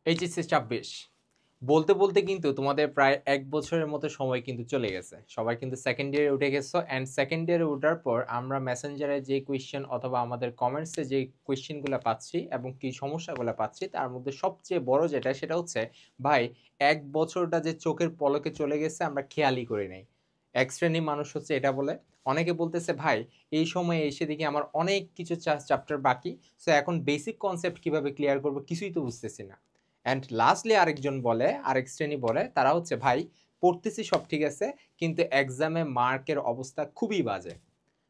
HSC ২৬ বলতে বলতে কিন্তু তোমাদের প্রায় ১ বছরের মতো সময় কিন্তু চলে গেছে। সবাই কিন্তু সেকেন্ড ইয়ারে উঠে গেছো অ্যান্ড সেকেন্ড ইয়ারে ওঠার পর আমরা মেসেঞ্জারে যে কোয়েশ্চেন অথবা আমাদের কমেন্টসে যে কোয়েশ্চেনগুলো পাচ্ছি এবং কি সমস্যাগুলো পাচ্ছি তার মধ্যে সবচেয়ে বড় যেটা সেটা হচ্ছে ভাই ১ বছরটা যে চোখের পলকে চলে গেছে আমরা খেয়ালই করি নাই। এক শ্রেণীর মানুষ হচ্ছে এটা বলে। অনেকে বলতেছে ভাই এই সময়ে এসে দেখি আমার অনেক কিছু চ্যাপ্টার বাকি। সো এখন বেসিক কনসেপ্ট কিভাবে ক্লিয়ার করব কিছুই তো বুঝতেছি না। অ্যান্ড লাস্টলি আরেকজন বলে, আরেক শ্রেণী বলে তারা হচ্ছে ভাই পড়তেছি সব ঠিক আছে কিন্তু এক্সামে মার্কের অবস্থা খুবই বাজে।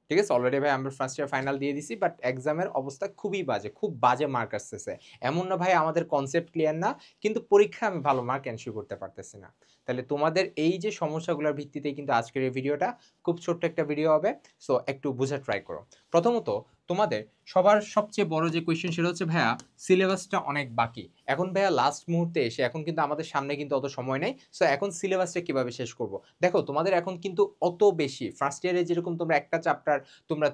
ঠিক আছে, অলরেডি ভাই আমরা ফার্স্ট ইয়ার ফাইনাল দিয়ে দিছি বাট এক্সামের অবস্থা খুবই বাজে, খুব বাজে মার্ক আসতেছে। এমন না ভাই আমাদের কনসেপ্ট ক্লিয়ার না কিন্তু পরীক্ষা আমি ভালো মার্ক এনশিওর করতে পারতেছি না। তাহলে তোমাদের এই যে সমস্যাগুলোর ভিত্তিতেই কিন্তু আজকের এই ভিডিওটা খুব ছোট্ট একটা ভিডিও হবে। সো একটু বোঝার ট্রাই করো। প্রথমত তোমাদের সবার সবচেয়ে বড় যে কোয়েশ্চেন সেটা হচ্ছে ভাইয়া সিলেবাসটা অনেক বাকি। এখন ভাইয়া লাস্ট মুহূর্তে এসে এখন কিন্তু আমাদের সামনে কিন্তু অত সময় নেই। সো এখন সিলেবাসটা কিভাবে শেষ করব? দেখো তোমাদের এখন কিন্তু অত বেশি ফার্স্ট ইয়ারে যেরকম তোমরা একটা চ্যাপ্টার তোমরা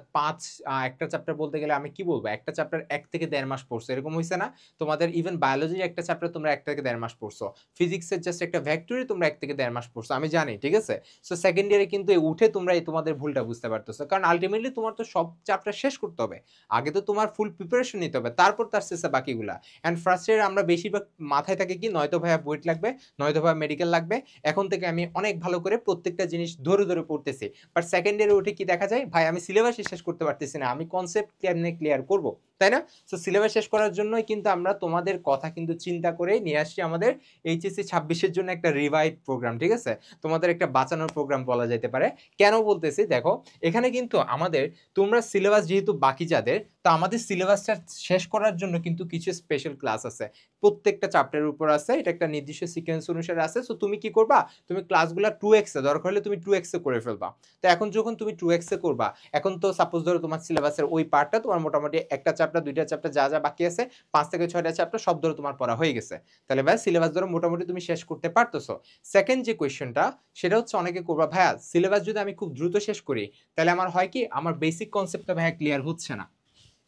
একটা চ্যাপ্টার বলতে গেলে আমি কি বলবো একটা চ্যাপ্টার ১ থেকে ১.৫ মাস পড়ছো এরকম হইছে না? তোমাদের ইভেন বায়োলজির একটা চ্যাপ্টার তোমরা ১ থেকে ১.৫ মাস পড়ছো। ফিজিক্সের জাস্ট একটা ভেক্টরই তোমরা ১ থেকে ১.৫ মাস পড়ছো। আমি জানি, ঠিক আছে? সো সেকেন্ড ইয়ারে কিন্তু উঠে তোমরা এই তোমাদের ভুলটা বুঝতে পারতেছো। কারণ আল্টিমেটলি তোমার তো সব চ্যাপ্টার শেষ করতে হবে। আগে তো তোমার ফুল প্রিপারেশন নিতে হবে। তারপর তার শেষে বাকিগুলা। অ্যান্ড ফার্স্ট ইয়ারে আমরা বেশিরভাগ মাথায় থাকে কি নয়তো ভাইয়া বুয়েট লাগবে, নয়তো ভাইয়া মেডিকেল লাগবে। এখন থেকে আমি অনেক ভালো করে প্রত্যেকটা জিনিস ধরে ধরে পড়তেছি। বাট সেকেন্ড ইয়ারে উঠে কি দেখা যায় ভাই আমি সিলেবাসই শেষ করতে পারতেছি না, আমি কনসেপ্ট কেমনে ক্লিয়ার করব, তাই না? সো সিলেবাস শেষ করার জন্যই কিন্তু আমরা তোমাদের কথা কিন্তু চিন্তা করে নিয়ে আসছি আমাদের এইচএসসি ২৬-এর জন্য একটা রিভাইভ প্রোগ্রাম, ঠিক আছে? তোমাদের একটা বাঁচানোর প্রোগ্রাম বলা যেতে পারে। কেন বলতেছি দেখো এখানে কিন্তু আমাদের তোমরা সিলেবাস যেহেতু বাকি যাদের, তো আমাদের সিলেবাসটা শেষ করার জন্য কিন্তু কিছু স্পেশাল ক্লাস আছে। প্রত্যেকটা চ্যাপ্টারের উপর আছে, এটা একটা নির্দিষ্ট সিকোয়েন্স অনুসারে আছে। সো তুমি কি করবা, তুমি ক্লাসগুলো 2x এ দরকার হলে তুমি 2x এ করে ফেলবা। তো এখন যখন তুমি 2x এ করবা, এখন তো সাপোজ ধরো তোমার সিলেবাসের ওই পার্টটা তোমার মোটামুটি একটা চ্যাপ্টার, দুইটা চ্যাপ্টার যা যা বাকি আছে ৫ থেকে ৬টা চ্যাপ্টার সব ধরো তোমার পড়া হয়ে গেছে। তাহলে ভাই সিলেবাস ধরো মোটামুটি তুমি শেষ করতে পারতেছো। সেকেন্ড যে কোয়েশ্চেনটা সেটা হচ্ছে অনেকে করবা ভাইয়া সিলেবাস যদি আমি খুব দ্রুত শেষ করি তাহলে আমার হয় কি আমার বেসিক কনসেপ্টটা ভাইয়া ক্লিয়ার হচ্ছে না।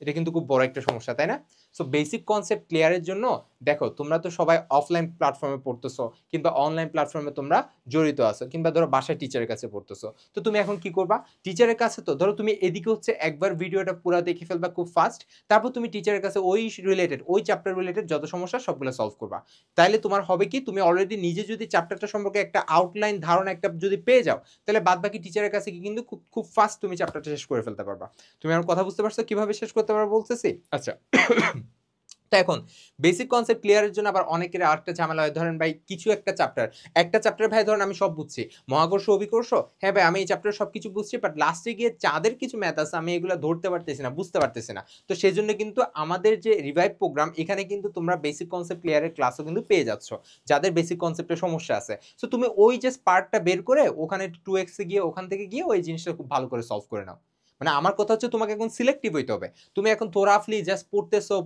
এটা কিন্তু খুব বড় একটা সমস্যা, তাই না? সো বেসিক কনসেপ্ট ক্লিয়ারের জন্য দেখো তোমরা তো সবাই অফলাইন প্ল্যাটফর্মে পড়তেছো কিংবা অনলাইন প্ল্যাটফর্মে তোমরা জড়িত আছো কিংবা ধরো বাসায় টিচারের কাছে পড়তেছো। তো তুমি এখন কি করবা, টিচারের কাছে তো ধরো তুমি এদিকে হচ্ছে একবার ভিডিওটা পুরো দেখে ফেলবা খুব ফাস্ট, তারপর তুমি টিচারের কাছে ওই রিলেটেড ওই চ্যাপ্টার রিলেটেড যত সমস্যা সবগুলো সলভ করবা। তাইলে তোমার হবে কি তুমি অলরেডি নিজে যদি চ্যাপ্টারটা সম্পর্কে একটা আউটলাইন ধারণা একটা যদি পেয়ে যাও তাহলে বাদ বাকি টিচারের কাছে কি কিন্তু খুব খুব ফাস্ট তুমি চ্যাপ্টারটা শেষ করে ফেলতে পারবা। তুমি আমার কথা বুঝতে পারছো কিভাবে শেষ করতে পারবো বলতেছি? আচ্ছা তো এখন বেসিক কনসেপ্ট ক্লিয়ারের জন্য আবার অনেকের আরেকটা ঝামেলা হয়, ধরেন ভাই কিছু একটা চ্যাপ্টার ভাই ধরেন আমি সব বুঝছি, মহাকর্ষ অভিকর্ষ, হ্যাঁ ভাই আমি এই চ্যাপ্টার সব কিছু বুঝছি বাট লাস্টে গিয়ে চাঁদের কিছু ম্যাথ আছে আমি এগুলো ধরতে পারতেছি না, বুঝতে পারতেছি না। তো সেই জন্য কিন্তু আমাদের যে রিভাইভ প্রোগ্রাম এখানে কিন্তু তোমরা বেসিক কনসেপ্ট ক্লিয়ারের ক্লাসও কিন্তু পেয়ে যাচ্ছ যাদের বেসিক কনসেপ্টের সমস্যা আছে। সো তুমি ওই যে পার্টটা বের করে ওখানে 2x এ গিয়ে ওখান থেকে গিয়ে ওই জিনিসটা খুব ভালো করে সলভ করে নাও। মানে আমার কথা হচ্ছে তোমাকে এখন সিলেক্টিভ হইতে হবে। তুমি এখন তোরাফলি জাস্ট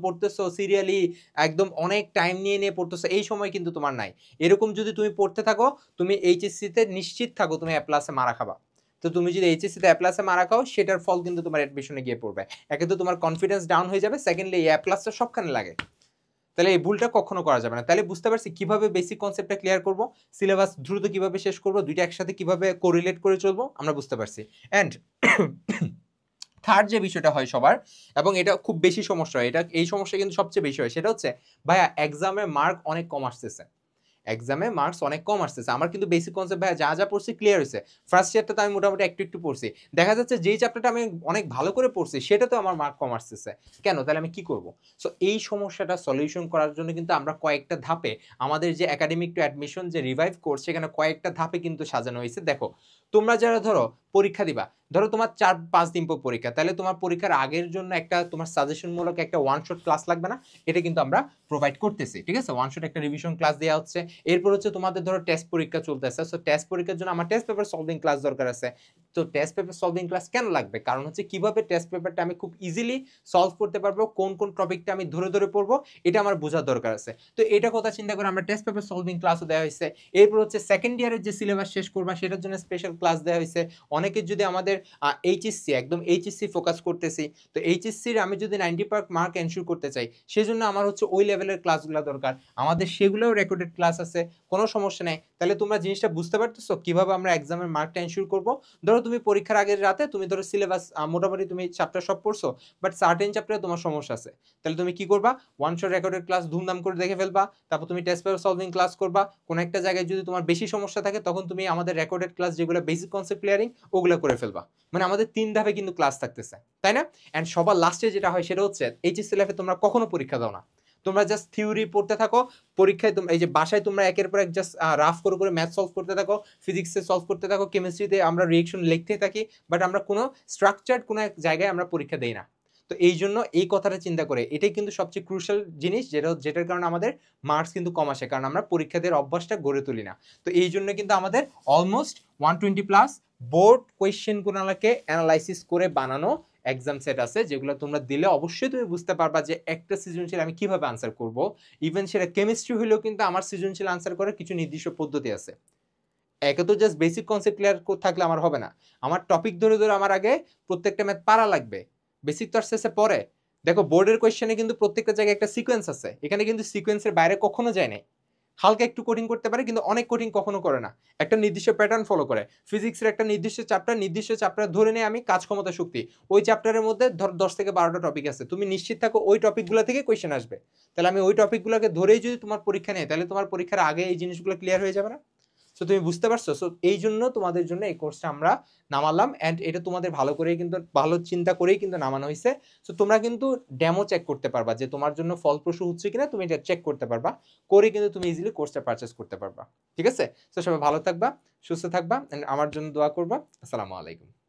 পড়তেছো সিরিয়ালি একদম অনেক টাইম নিয়ে নিয়ে পড়তেছো, এই সময় কিন্তু তোমার নাই। এরকম যদি তুমি পড়তে থাকো তুমি এইচএসসি তে নিশ্চিত থাকো তুমি এ প্লাসে মারা খাবা। তো তুমি যদি এইচএসসি তে এ প্লাসে মারা খাও সেটার ফল কিন্তু তোমার অ্যাডমিশনে গিয়ে পড়বে। একে তো তোমার কনফিডেন্স ডাউন হয়ে যাবে, সেকেন্ডলি এ প্লাসটা সবখানে লাগে। তাহলে এই ভুলটা কখনো করা যাবে না। তাহলে বুঝতে পারছি কিভাবে বেসিক কনসেপ্টটা ক্লিয়ার করব, সিলেবাস দ্রুত কিভাবে শেষ করব, দুইটা একসাথে কিভাবে কোরিলেট করে চলবো আমরা বুঝতে পারছি। অ্যান্ড থার্ড যে বিষয়টা হয় সবার এবং এটা খুব বেশি সমস্যা হয়, এটা এই সমস্যা কিন্তু সবচেয়ে বেশি হয়, সেটা হচ্ছে ভাইয়া এক্সামের মার্ক অনেক কম আসতেছে। এক্সামে মার্কস অনেক কম আসতেছে। আমার কিন্তু বেসিক কনসেপ্ট ভাইয়া যা যা পড়ছি ক্লিয়ার হয়েছে। ফার্স্ট ইয়ারটা তো আমি মোটামুটি একটু একটু পড়ছি। দেখা যাচ্ছে যেই চ্যাপ্টারটা আমি অনেক ভালো করে পড়ছি সেটাতেও আমার মার্ক কম আসতেছে। কেন? তাহলে আমি কি করব? সো এই সমস্যাটা সলিউশন করার জন্য কিন্তু আমরা কয়েকটা ধাপে আমাদের যে একাডেমিক টু অ্যাডমিশন যে রিভাইভ কোর্স সেখানে কয়েকটা ধাপে কিন্তু সাজানো হয়েছে। দেখো তোমরা যারা ধরো পরীক্ষা দিবা, ধরো তোমার ৪-৫ দিন পর পরীক্ষা, তাহলে তোমার পরীক্ষার আগের জন্য একটা তোমার সাজেশনমূলক একটা ওয়ান শট ক্লাস লাগবে না? এটা কিন্তু আমরা প্রোভাইড করতেছি, ঠিক আছে? ওয়ান শট একটা রিভিশন ক্লাস দেওয়া হচ্ছে। এরপর হচ্ছে তোমাদের ধরো টেস্ট পরীক্ষা চলতেছে, সো টেস্ট পরীক্ষার জন্য আমার টেস্ট পেপার সলভিং ক্লাস দরকার আছে। তো টেস্ট পেপার সলভিং ক্লাস কেন লাগবে? কারণ হচ্ছে কিভাবে টেস্ট পেপারটা আমি খুব ইজিলি সলভ করতে পারবো, কোন কোন টপিকটা আমি ধরে ধরে পড়বো, এটা আমার বোঝার দরকার আছে। তো এটা কথা চিন্তা করে আমরা টেস্ট পেপার সলভিং ক্লাসও দেওয়া হয়েছে। এরপর হচ্ছে সেকেন্ড ইয়ারের যে সিলেবাস শেষ করবা সেটার জন্য স্পেশাল ক্লাস দেওয়া হয়েছে। অনেকে যদি আমাদের এইচএসসি একদম এইচএসসি ফোকাস করতেছি, তো এইচএসসির আমি যদি 90 মার্ক এনশিওর করতে চাই, সেজন্য আমার হচ্ছে ওই লেভেলের ক্লাসগুলো দরকার। আমাদের সেগুলোও রেকর্ডেড ক্লাস আছে, কোনো সমস্যা নেই। তাহলে তোমরা জিনিসটা বুঝতে পারতেছো কিভাবে আমরা এক্সামের মার্কটা এনশিওর করবো। ধরো তুমি পরীক্ষার আগের রাতে তুমি ধরো সিলেবাস মোটামুটি তুমি চ্যাপ্টার সব পড়ছো, বাট সার্টেন চ্যাপ্টারে তোমার সমস্যা আছে, তাহলে তুমি কি করবা? ওয়ান শট রেকর্ডেড ক্লাস ধুমধাম করে দেখে ফেলবা, তারপর তুমি টেস্ট পেপার সলভিং ক্লাস করবা। কোনো একটা জায়গায় যদি তোমার বেশি সমস্যা থাকে, তখন তুমি আমাদের রেকর্ডেড ক্লাস যেগুলো বেসিক কনসেপ্ট ক্লিয়ারিং, ওগুলো করে ফেলবা। মানে আমাদের 3 ধাপে কিন্তু ক্লাস থাকতেছে, তাই না? অ্যান্ড সবার লাস্টে যেটা হয় সেটা হচ্ছে এইচএসসি লাইফে তোমরা কখনো পরীক্ষা দাও না, তোমরা জাস্ট থিওরি পড়তে থাকো। পরীক্ষায় তোমরা এই যে বাসায় তোমরা একের পর এক জাস্ট রাফ করে ম্যাথ সলভ করতে থাকো, ফিজিক্সে সলভ করতে থাকো, কেমিস্ট্রিতে আমরা রিয়েকশন লিখতে থাকি, বাট আমরা কোনো স্ট্রাকচার্ড কোনো এক জায়গায় আমরা পরীক্ষা দেই না। তো এই জন্য এই কথাটা চিন্তা করে, এটাই কিন্তু সবচেয়ে ক্রুশাল জিনিস, যেটার কারণে আমাদের মার্কস কিন্তু কম আসে, কারণ আমরা পরীক্ষা দেওয়ার অভ্যাসটা গড়ে তুলি না। তো এই জন্য কিন্তু আমাদের অলমোস্ট 120+ বোর্ড কোয়েশ্চেনগুলোকে অ্যানালাইসিস করে বানানো এক্সাম সেট আছে, যেগুলো তোমরা দিলে অবশ্যই তুমি বুঝতে পারবা যে একটা সৃজনশীল আমি কিভাবে আনসার করব। ইভেন সেটা কেমিস্ট্রি হলেও কিন্তু আমার সৃজনশীল আনসার করার কিছু নির্দিষ্ট পদ্ধতি আছে। একে তো জাস্ট বেসিক কনসেপ্ট ক্লিয়ার থাকলে আমার হবে না, আমার টপিক ধরে ধরে আমার আগে প্রত্যেকটা ম্যাথ পারা লাগবে। বেসিক তো আসছে পরে। দেখো বোর্ডের কোয়েশ্চেনে কিন্তু প্রত্যেকটা জায়গায় একটা সিকোয়েন্স আছে, এখানে কিন্তু সিকোয়েন্সের বাইরে কখনো যায় নাই। হালকা একটু কোডিং করতে পারে, কিন্তু অনেক কোডিং কখনো করে না, একটা নির্দিষ্ট প্যাটার্ন ফলো করে। ফিজিক্সের একটা নির্দিষ্ট চ্যাপ্টার ধরে নিয়ে আমি কাজ ক্ষমতা শক্তি, ওই চ্যাপ্টারের মধ্যে ধর 10 থেকে 12টা টপিক আছে, তুমি নিশ্চিত থাকো ওই টপিকগুলো থেকে কোয়েশ্চেন আসবে। তাহলে আমি ওই টপিকগুলোকে ধরেই যদি তোমার পরীক্ষা নেই, তাহলে তোমার পরীক্ষার আগে এই জিনিসগুলো ক্লিয়ার হয়ে যাবে না? সো তুমি বুঝতে পারছো? সো এই জন্য তোমাদের জন্য এই কোর্সটা আমরা নামালাম, অ্যান্ড এটা তোমাদের ভালো করেই কিন্তু ভালো চিন্তা করেই কিন্তু নামানো হয়েছে। সো তোমরা কিন্তু ডেমো চেক করতে পারবা যে তোমার জন্য ফলপ্রসূ হচ্ছে কিনা, তুমি এটা চেক করতে পারবা, করে কিন্তু তুমি ইজিলি কোর্সটা পারচেস করতে পারবা। ঠিক আছে? সো সবাই ভালো থাকবা, সুস্থ থাকবা, and আমার জন্য দোয়া করবা। আসসালামু আলাইকুম।